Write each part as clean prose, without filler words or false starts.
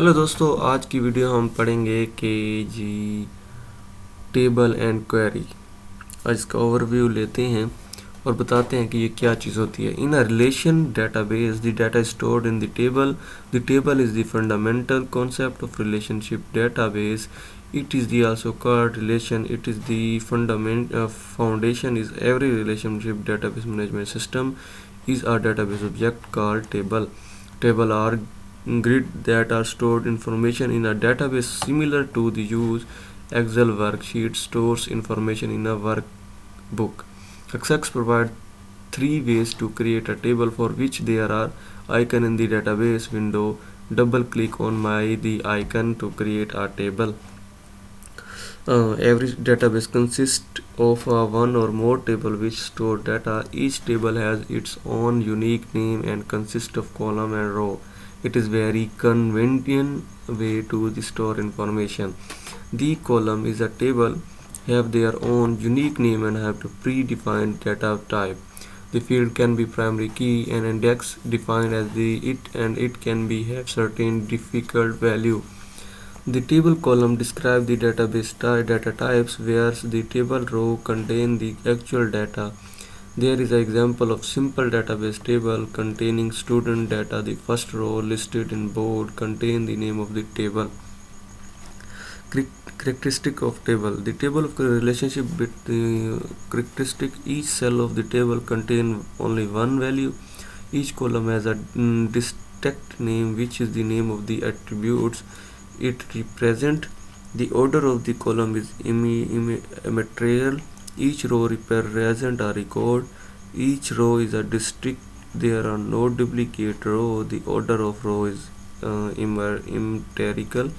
Hello दोस्तों, आज की वीडियो हम पढ़ेंगे के जी टेबल एंड क्वेरी। आज इसका ओवरव्यू लेते हैं और बताते हैं कि ये क्या चीज़ होती है। In a relation database the data stored in the table is the fundamental concept of relationship database. It is the also called relation. It is the foundation is every relationship database management system is a database object called table. Table are grid that are stored information in a database similar to the use Excel worksheet stores information in a workbook. Access provide three ways to create a table for which there are icon in the database window. Double click on the icon to create a table. Every database consists of one or more table which store data. Each table has its own unique name and consists of column and row. It is very convenient way to store information. The column is a table have their own unique name and have to predefined data type. The field can be primary key and index defined as it can be have certain difficult value. The table column describes the database data types, whereas the table row contains the actual data. There is an example of simple database table containing student data. The first row listed in bold contains the name of the table. Characteristic of table. The table of relationship between characteristic. Each cell of the table contains only one value. Each column has a distinct name, which is the name of the attributes it represents. The order of the column is immaterial. Each row represents a record. Each row is a district. There are no duplicate rows. The order of row is empirical.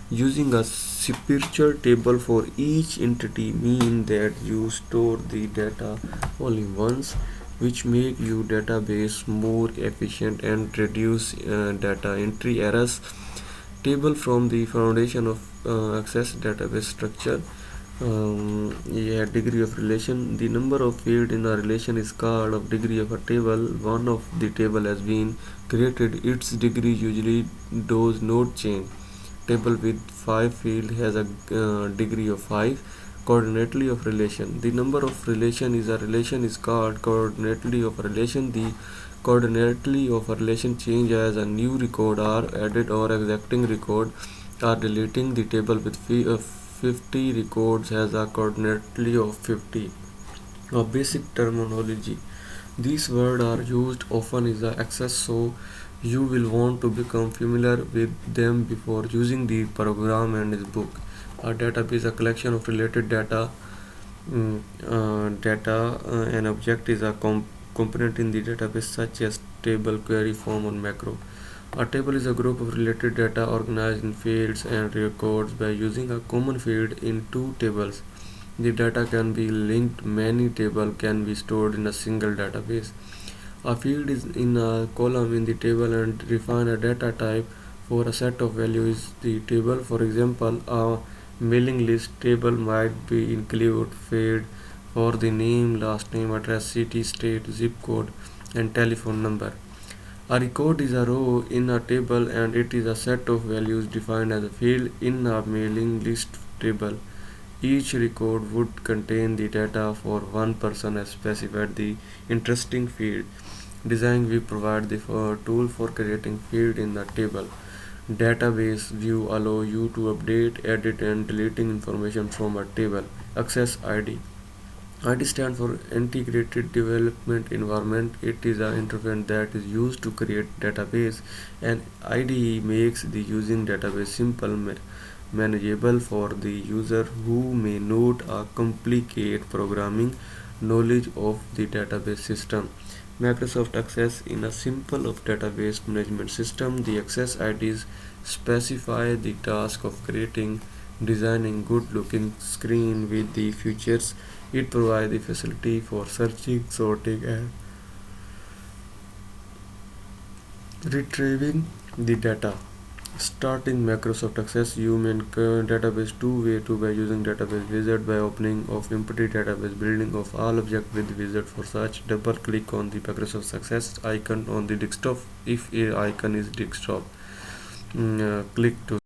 Using a spiritual table for each entity means that you store the data only once, which make your database more efficient and reduce data entry errors. Table from the foundation of access database structure. Degree of relation. The number of fields in a relation is called of degree of a table. One of the table has been created, its degree usually does not change. Table with 5 fields has a degree of 5. Coordinately of relation. The number of relation is a relation is called coordinately of a relation. The coordinately of a relation change as a new record or added or exacting record or deleting. The table with 50 records has a coordinately of 50. A basic terminology. These words are used often in the access, so you will want to become familiar with them before using the program and its book. A database is a collection of related data. An object is a component in the database such as table, query, form, or macro. A table is a group of related data organized in fields and records by using a common field in two tables. The data can be linked. Many tables can be stored in a single database. A field is in a column in the table and define a data type for a set of values in the table. For example, a mailing list table might be include field for the name, last name, address, city, state, zip code, and telephone number. A record is a row in a table and it is a set of values defined as a field in a mailing list table. Each record would contain the data for one person as specified the interesting field. Design we provide the tool for creating field in the table. Database view allow you to update, edit and deleting information from a table. Access ID. ID stands for Integrated Development Environment. It is an interface that is used to create database, and IDE makes the using database simple, manageable for the user who may not a complicate programming knowledge of the database system. Microsoft Access in a simple of database management system. The access IDs specify the task of creating, designing good looking screen with the features. It provides the facility for searching, sorting and retrieving the data. Starting Microsoft Access, you may database two-way to by using database wizard by opening of empty database, building of all object with wizard. For such, double click on the Microsoft Access icon on the desktop if a icon is desktop. click to